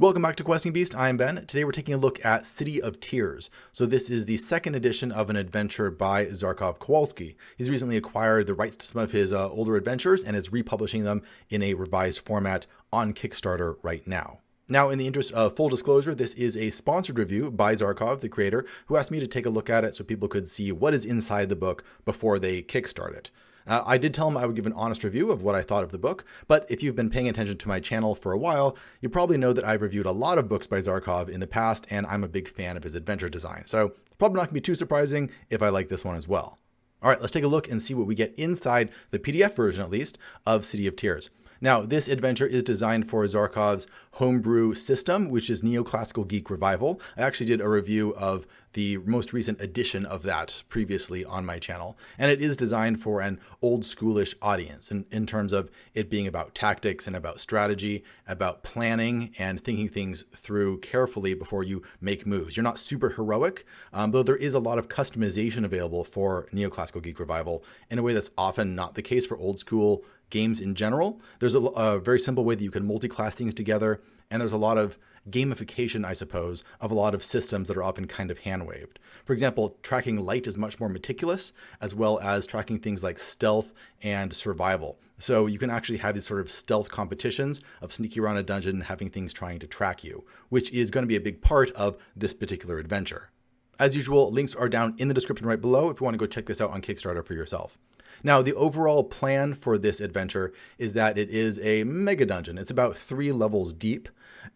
Welcome back to Questing Beast. I'm Ben. Today we're taking a look at City of Tears. So this is the second edition of an adventure by Zarkov Kowalski. He's recently acquired the rights to some of his older adventures and is republishing them in a revised format on Kickstarter right now. Now, in the interest of full disclosure, this is a sponsored review by Zarkov, the creator, who asked me to take a look at it so people could see what is inside the book before they kickstart it. I did tell him I would give an honest review of what I thought of the book, but if you've been paying attention to my channel for a while, you probably know that I've reviewed a lot of books by Zarkov in the past, and I'm a big fan of his adventure design. So it's probably not going to be too surprising if I like this one as well. All right, let's take a look and see what we get inside the PDF version, at least, of City of Tears. Now, this adventure is designed for Zarkov's homebrew system, which is Neoclassical Geek Revival. I actually did a review of the most recent edition of that previously on my channel, and it is designed for an old schoolish audience in terms of it being about tactics and about strategy, about planning and thinking things through carefully before you make moves. You're not super heroic, though there is a lot of customization available for Neoclassical Geek Revival in a way that's often not the case for old school games in general. There's a very simple way that you can multi-class things together, and there's a lot of gamification, I suppose, of a lot of systems that are often kind of hand-waved. For example, tracking light is much more meticulous, as well as tracking things like stealth and survival. So you can actually have these sort of stealth competitions of sneaking around a dungeon and having things trying to track you, which is going to be a big part of this particular adventure. As usual, links are down in the description right below if you want to go check this out on Kickstarter for yourself. Now, the overall plan for this adventure is that it is a mega dungeon. It's about 3 levels deep,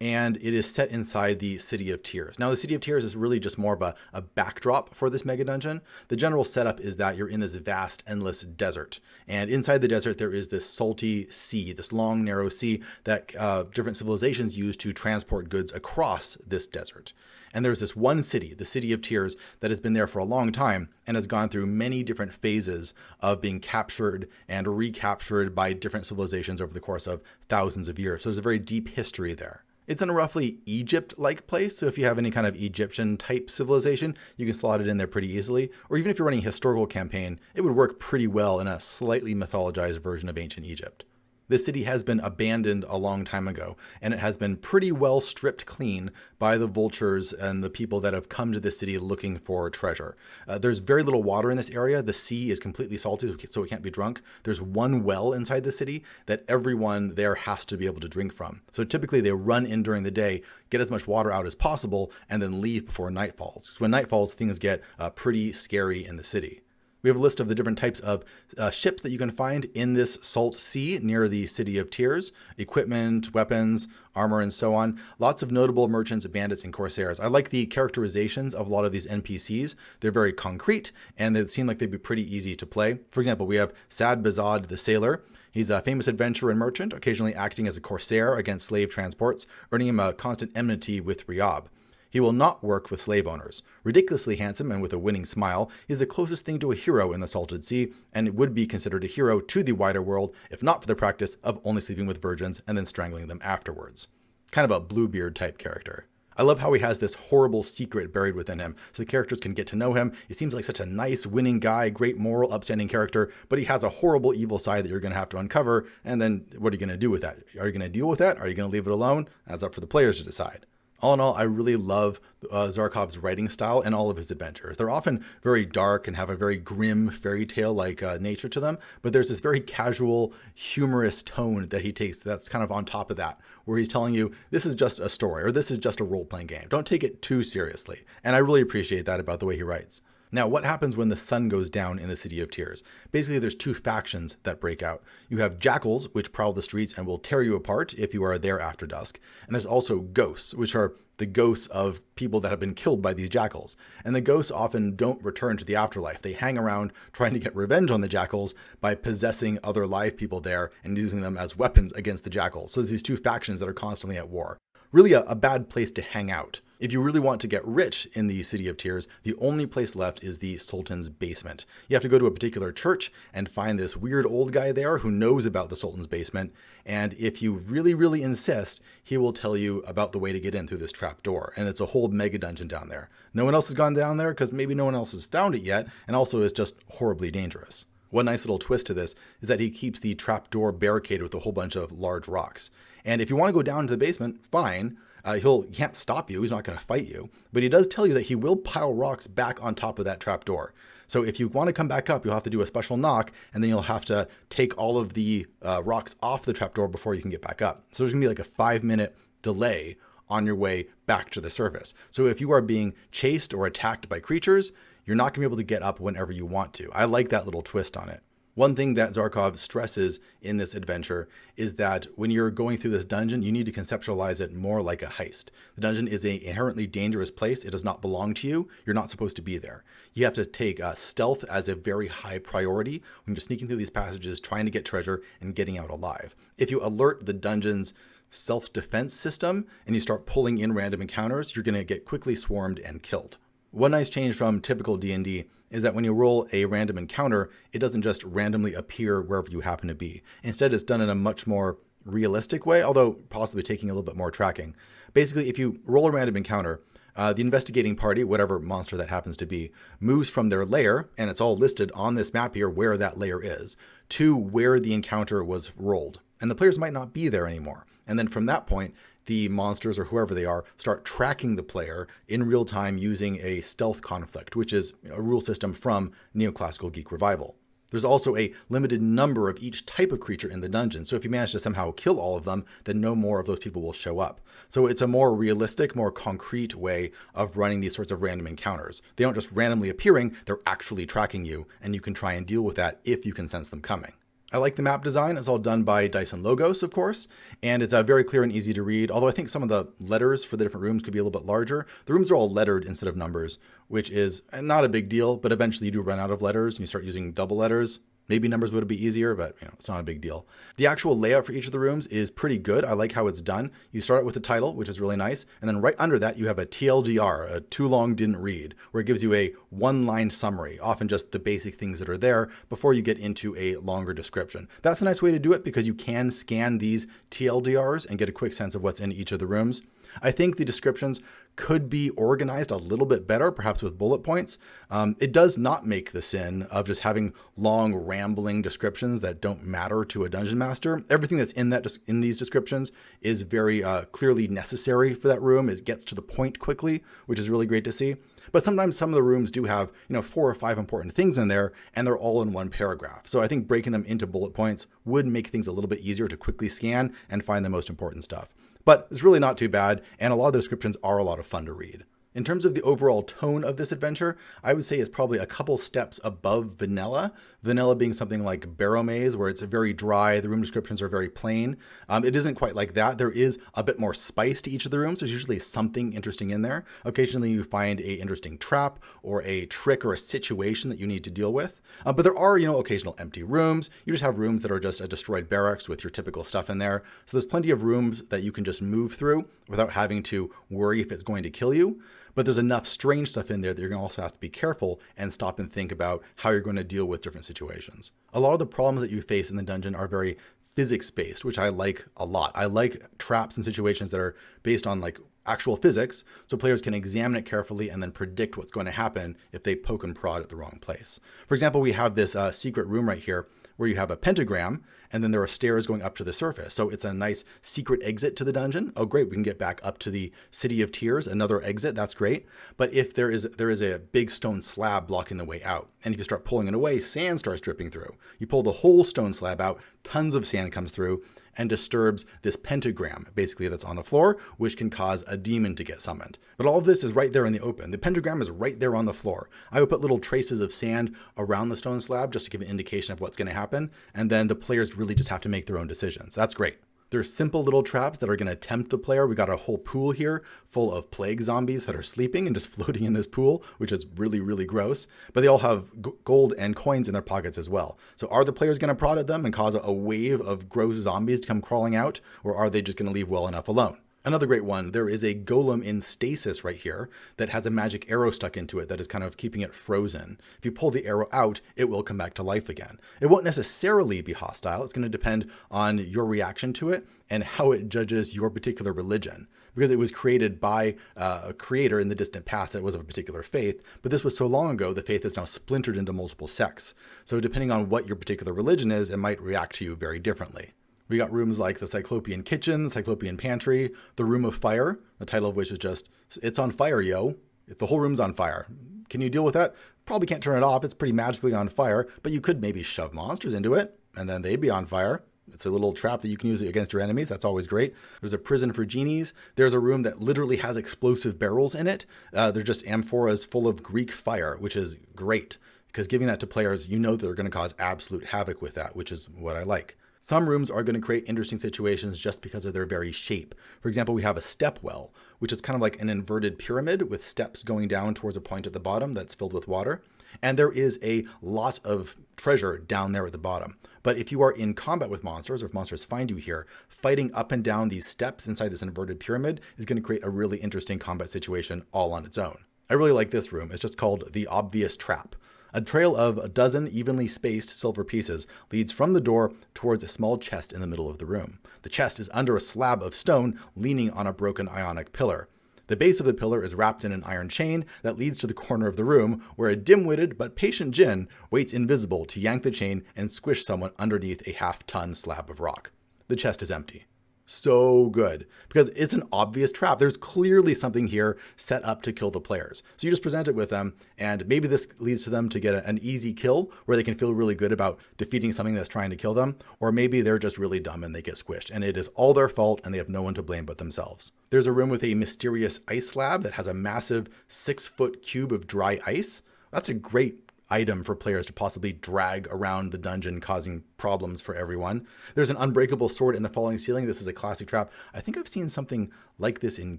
and it is set inside the City of Tears. Now, the City of Tears is really just more of a backdrop for this mega dungeon. The general setup is that you're in this vast, endless desert. And inside the desert, there is this salty sea, this long, narrow sea that different civilizations use to transport goods across this desert. And there's this one city, the City of Tears, that has been there for a long time and has gone through many different phases of being captured and recaptured by different civilizations over the course of thousands of years. So there's a very deep history there. It's in a roughly Egypt-like place, so if you have any kind of Egyptian-type civilization, you can slot it in there pretty easily. Or even if you're running a historical campaign, it would work pretty well in a slightly mythologized version of ancient Egypt. This city has been abandoned a long time ago, and it has been pretty well stripped clean by the vultures and the people that have come to this city looking for treasure. There's very little water in this area. The sea is completely salty, so it can't be drunk. There's one well inside the city that everyone there has to be able to drink from. So typically they run in during the day, get as much water out as possible, and then leave before night falls. Because when night falls, things get pretty scary in the city. We have a list of the different types of ships that you can find in this salt sea near the City of Tears. Equipment, weapons, armor, and so on. Lots of notable merchants, bandits, and corsairs. I like the characterizations of a lot of these NPCs. They're very concrete, and they seem like they'd be pretty easy to play. For example, we have Sad Bazad the Sailor. He's a famous adventurer and merchant, occasionally acting as a corsair against slave transports, earning him a constant enmity with Riyab. He will not work with slave owners. Ridiculously handsome and with a winning smile, he is the closest thing to a hero in the Salted Sea, and would be considered a hero to the wider world if not for the practice of only sleeping with virgins and then strangling them afterwards. Kind of a Bluebeard type character. I love how he has this horrible secret buried within him, so the characters can get to know him. He seems like such a nice, winning guy, great moral, upstanding character, but he has a horrible, evil side that you're going to have to uncover, and then what are you going to do with that? Are you going to deal with that? Are you going to leave it alone? That's up for the players to decide. All in all, I really love Zarkov's writing style and all of his adventures. They're often very dark and have a very grim fairy tale-like nature to them, but there's this very casual, humorous tone that he takes that's kind of on top of that, where he's telling you, this is just a story, or this is just a role-playing game. Don't take it too seriously. And I really appreciate that about the way he writes. Now, what happens when the sun goes down in the City of Tears? Basically, there's 2 factions that break out. You have jackals, which prowl the streets and will tear you apart if you are there after dusk. And there's also ghosts, which are the ghosts of people that have been killed by these jackals. And the ghosts often don't return to the afterlife. They hang around trying to get revenge on the jackals by possessing other live people there and using them as weapons against the jackals. So there's these 2 factions that are constantly at war. Really a bad place to hang out. If you really want to get rich in the City of Tears, the only place left is the Sultan'S Basement. You have to go to a particular church and find this weird old guy there who knows about the Sultan's Basement, and if you really, really insist, he will tell you about the way to get in through this trap door, and it's a whole mega dungeon down there. No one else has gone down there because maybe no one else has found it yet, and also it's just horribly dangerous. One nice little twist to this is that he keeps the trap door barricaded with a whole bunch of large rocks. And if you want to go down to the basement, fine. He can't stop you. He's not going to fight you. But he does tell you that he will pile rocks back on top of that trapdoor. So if you want to come back up, you'll have to do a special knock, and then you'll have to take all of the rocks off the trapdoor before you can get back up. So there's going to be like a 5-minute delay on your way back to the surface. So if you are being chased or attacked by creatures, you're not going to be able to get up whenever you want to. I like that little twist on it. One thing that Zarkov stresses in this adventure is that when you're going through this dungeon, you need to conceptualize it more like a heist. The dungeon is an inherently dangerous place. It does not belong to you. You're not supposed to be there. You have to take stealth as a very high priority when you're sneaking through these passages, trying to get treasure and getting out alive. If you alert the dungeon's self-defense system and you start pulling in random encounters, you're going to get quickly swarmed and killed. One nice change from typical D&D is that when you roll a random encounter, it doesn't just randomly appear wherever you happen to be. Instead, it's done in a much more realistic way, although possibly taking a little bit more tracking. Basically, if you roll a random encounter, the investigating party, whatever monster that happens to be, moves from their lair, and it's all listed on this map here where that lair is, to where the encounter was rolled. And the players might not be there anymore. And then from that point, the monsters or whoever they are start tracking the player in real time using a stealth conflict, which is a rule system from Neoclassical Geek Revival. There's also a limited number of each type of creature in the dungeon, so if you manage to somehow kill all of them, then no more of those people will show up. So it's a more realistic, more concrete way of running these sorts of random encounters. They don't just randomly appearing, they're actually tracking you, and you can try and deal with that if you can sense them coming. I like the map design. It's all done by Dyson Logos, of course, and it's very clear and easy to read, although I think some of the letters for the different rooms could be a little bit larger. The rooms are all lettered instead of numbers, which is not a big deal, but eventually you do run out of letters and you start using double letters. Maybe numbers would be easier, but it's not a big deal. The actual layout for each of the rooms is pretty good. I like how it's done. You start out with the title, which is really nice, and then right under that you have a TLDR, a too long didn't read, where it gives you a one-line summary, often just the basic things that are there before you get into a longer description. That's a nice way to do it because you can scan these TLDRs and get a quick sense of what's in each of the rooms. I think the descriptions could be organized a little bit better, perhaps with bullet points. It does not make the sin of just having long, rambling descriptions that don't matter to a dungeon master. Everything that's in these descriptions is very clearly necessary for that room. It gets to the point quickly, which is really great to see. But sometimes some of the rooms do have 4 or 5 important things in there, and they're all in one paragraph. So I think breaking them into bullet points would make things a little bit easier to quickly scan and find the most important stuff. But it's really not too bad, and a lot of the descriptions are a lot of fun to read. In terms of the overall tone of this adventure, I would say it's probably a couple steps above vanilla. Vanilla being something like Barrow Maze, where it's very dry, the room descriptions are very plain. It isn't quite like that. There is a bit more spice to each of the rooms. There's usually something interesting in there. Occasionally you find an interesting trap or a trick or a situation that you need to deal with. But there are, occasional empty rooms. You just have rooms that are just a destroyed barracks with your typical stuff in there. So there's plenty of rooms that you can just move through without having to worry if it's going to kill you. But there's enough strange stuff in there that you're going to also have to be careful and stop and think about how you're going to deal with different situations. A lot of the problems that you face in the dungeon are very physics-based, which I like a lot. I like traps and situations that are based on actual physics, so players can examine it carefully and then predict what's going to happen if they poke and prod at the wrong place. For example, we have this secret room right here where you have a pentagram, and then there are stairs going up to the surface. So it's a nice secret exit to the dungeon. Oh, great, we can get back up to the City of Tears, another exit, that's great. But if there is a big stone slab blocking the way out, and if you start pulling it away, sand starts dripping through. You pull the whole stone slab out, tons of sand comes through, and disturbs this pentagram, basically, that's on the floor, which can cause a demon to get summoned. But all of this is right there in the open. The pentagram is right there on the floor. I would put little traces of sand around the stone slab just to give an indication of what's going to happen, and then the players really just have to make their own decisions. That's great. There's simple little traps that are going to tempt the player. We got a whole pool here full of plague zombies that are sleeping and just floating in this pool, which is really, really gross. But they all have gold and coins in their pockets as well. So are the players going to prod at them and cause a wave of gross zombies to come crawling out? Or are they just going to leave well enough alone? Another great one, there is a golem in stasis right here that has a magic arrow stuck into it that is kind of keeping it frozen. If you pull the arrow out, it will come back to life again. It won't necessarily be hostile. It's going to depend on your reaction to it and how it judges your particular religion. Because it was created by a creator in the distant past that was of a particular faith, but this was so long ago, the faith is now splintered into multiple sects. So depending on what your particular religion is, it might react to you very differently. We got rooms like the Cyclopean Kitchen, Cyclopean Pantry, the Room of Fire, the title of which is just, it's on fire, yo. If the whole room's on fire. Can you deal with that? Probably can't turn it off. It's pretty magically on fire, but you could maybe shove monsters into it, and then they'd be on fire. It's a little trap that you can use against your enemies. That's always great. There's a prison for genies. There's a room that literally has explosive barrels in it. They're just amphoras full of Greek fire, which is great, because giving that to players, you know they're going to cause absolute havoc with that, which is what I like. Some rooms are going to create interesting situations just because of their very shape. For example, we have a step well, which is kind of like an inverted pyramid with steps going down towards a point at the bottom that's filled with water. And there is a lot of treasure down there at the bottom. But if you are in combat with monsters, or if monsters find you here, fighting up and down these steps inside this inverted pyramid is going to create a really interesting combat situation all on its own. I really like this room. It's just called the Obvious Trap. A trail of a dozen evenly spaced silver pieces leads from the door towards a small chest in the middle of the room. The chest is under a slab of stone leaning on a broken ionic pillar. The base of the pillar is wrapped in an iron chain that leads to the corner of the room where a dim-witted but patient djinn waits invisible to yank the chain and squish someone underneath a half-ton slab of rock. The chest is empty. So good, because it's an obvious trap. There's clearly something here set up to kill the players. So you just present it with them, and maybe this leads to them to get an easy kill where they can feel really good about defeating something that's trying to kill them, or maybe they're just really dumb and they get squished, and it is all their fault and they have no one to blame but themselves. There's a room with a mysterious ice slab that has a massive 6-foot cube of dry ice. That's a great item for players to possibly drag around the dungeon, causing problems for everyone. There's an unbreakable sword in the falling ceiling. This is a classic trap. I think I've seen something like this in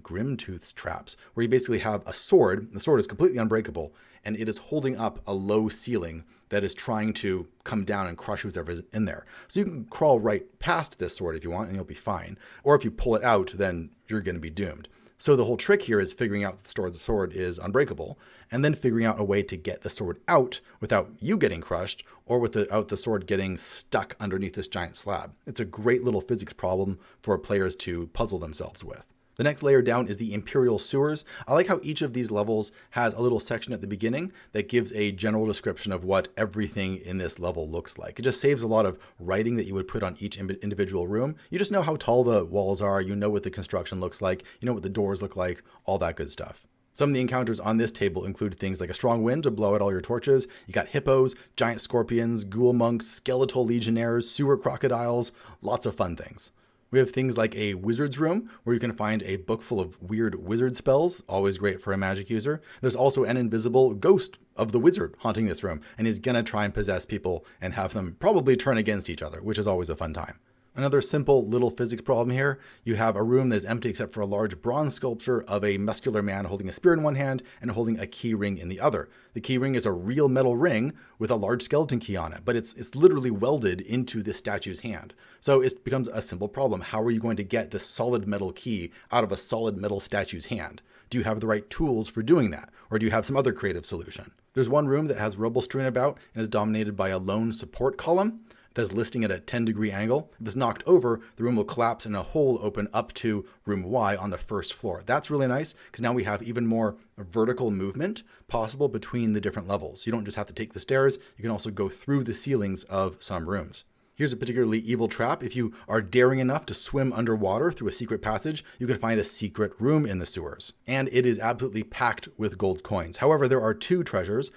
Grimtooth's traps, where you basically have a sword. The sword is completely unbreakable, and it is holding up a low ceiling that is trying to come down and crush whoever's in there. So you can crawl right past this sword if you want, and you'll be fine. Or if you pull it out, then you're going to be doomed. So the whole trick here is figuring out that the sword is unbreakable, and then figuring out a way to get the sword out without you getting crushed, or without the sword getting stuck underneath this giant slab. It's a great little physics problem for players to puzzle themselves with. The next layer down is the Imperial Sewers. I like how each of these levels has a little section at the beginning that gives a general description of what everything in this level looks like. It just saves a lot of writing that you would put on each individual room. You just know how tall the walls are, you know what the construction looks like, you know what the doors look like, all that good stuff. Some of the encounters on this table include things like a strong wind to blow out all your torches. You got hippos, giant scorpions, ghoul monks, skeletal legionnaires, sewer crocodiles, lots of fun things. We have things like a wizard's room where you can find a book full of weird wizard spells, always great for a magic user. There's also an invisible ghost of the wizard haunting this room, and he's gonna try and possess people and have them probably turn against each other, which is always a fun time. Another simple little physics problem here. You have a room that is empty except for a large bronze sculpture of a muscular man holding a spear in one hand and holding a key ring in the other. The key ring is a real metal ring with a large skeleton key on it, but it's literally welded into this statue's hand. So it becomes a simple problem. How are you going to get this solid metal key out of a solid metal statue's hand? Do you have the right tools for doing that? Or do you have some other creative solution? There's one room that has rubble strewn about and is dominated by a lone support column that's listing at a 10-degree angle. If it's knocked over, the room will collapse and a hole open up to room Y on the first floor. That's really nice because now we have even more vertical movement possible between the different levels. You don't just have to take the stairs, you can also go through the ceilings of some rooms. Here's a particularly evil trap. If you are daring enough to swim underwater through a secret passage, you can find a secret room in the sewers. And it is absolutely packed with gold coins. However, there are two treasures,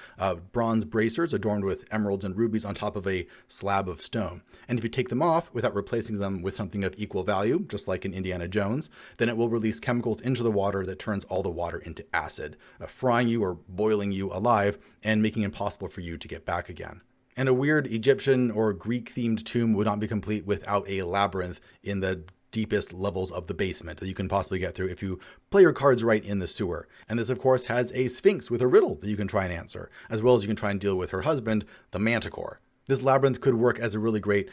bronze bracers adorned with emeralds and rubies on top of a slab of stone. And if you take them off without replacing them with something of equal value, just like in Indiana Jones, then it will release chemicals into the water that turns all the water into acid, frying you or boiling you alive and making it impossible for you to get back again. And a weird Egyptian or Greek-themed tomb would not be complete without a labyrinth in the deepest levels of the basement that you can possibly get through if you play your cards right in the sewer. And this, of course, has a sphinx with a riddle that you can try and answer, as well as you can try and deal with her husband, the manticore. This labyrinth could work as a really great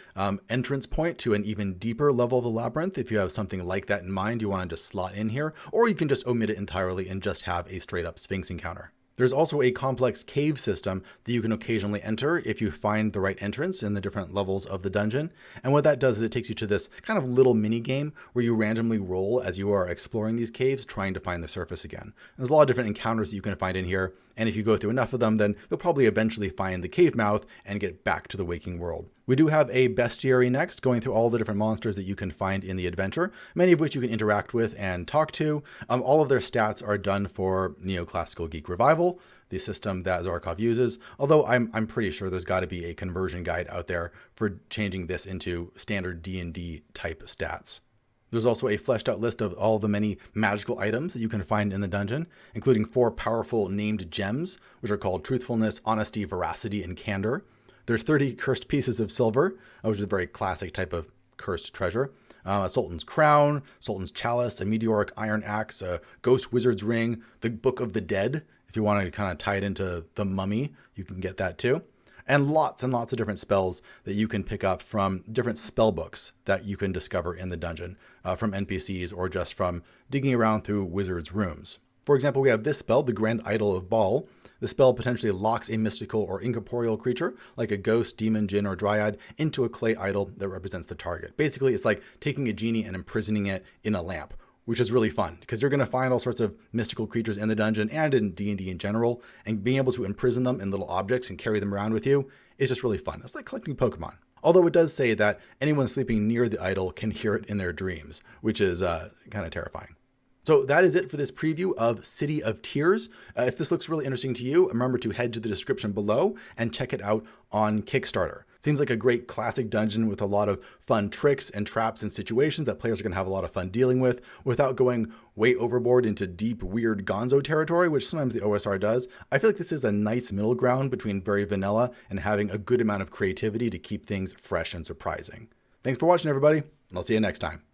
entrance point to an even deeper level of the labyrinth if you have something like that in mind you want to just slot in here, or you can just omit it entirely and just have a straight-up sphinx encounter. There's also a complex cave system that you can occasionally enter if you find the right entrance in the different levels of the dungeon. And what that does is it takes you to this kind of little mini game where you randomly roll as you are exploring these caves, trying to find the surface again. And there's a lot of different encounters that you can find in here. And if you go through enough of them, then you'll probably eventually find the cave mouth and get back to the waking world. We do have a bestiary next, going through all the different monsters that you can find in the adventure, many of which you can interact with and talk to. All of their stats are done for Neoclassical Geek Revival, the system that Zarkov uses, although I'm pretty sure there's got to be a conversion guide out there for changing this into standard D&D type stats. There's also a fleshed out list of all the many magical items that you can find in the dungeon, including 4 powerful named gems, which are called Truthfulness, Honesty, Veracity, and Candor. There's 30 cursed pieces of silver, which is a very classic type of cursed treasure. A Sultan's Crown, Sultan's Chalice, a Meteoric Iron Axe, a Ghost Wizard's Ring, the Book of the Dead. If you want to kind of tie it into the Mummy, you can get that too. And lots of different spells that you can pick up from different spell books that you can discover in the dungeon, from NPCs or just from digging around through wizards' rooms. For example, we have this spell, the Grand Idol of Baal. The spell potentially locks a mystical or incorporeal creature, like a ghost, demon, djinn, or dryad, into a clay idol that represents the target. Basically, it's like taking a genie and imprisoning it in a lamp, which is really fun, because you're going to find all sorts of mystical creatures in the dungeon and in D&D in general, and being able to imprison them in little objects and carry them around with you is just really fun. It's like collecting Pokemon. Although it does say that anyone sleeping near the idol can hear it in their dreams, which is kind of terrifying. So that is it for this preview of City of Tears. If this looks really interesting to you, remember to head to the description below and check it out on Kickstarter. Seems like a great classic dungeon with a lot of fun tricks and traps and situations that players are going to have a lot of fun dealing with without going way overboard into deep, weird gonzo territory, which sometimes the OSR does. I feel like this is a nice middle ground between very vanilla and having a good amount of creativity to keep things fresh and surprising. Thanks for watching, everybody, and I'll see you next time.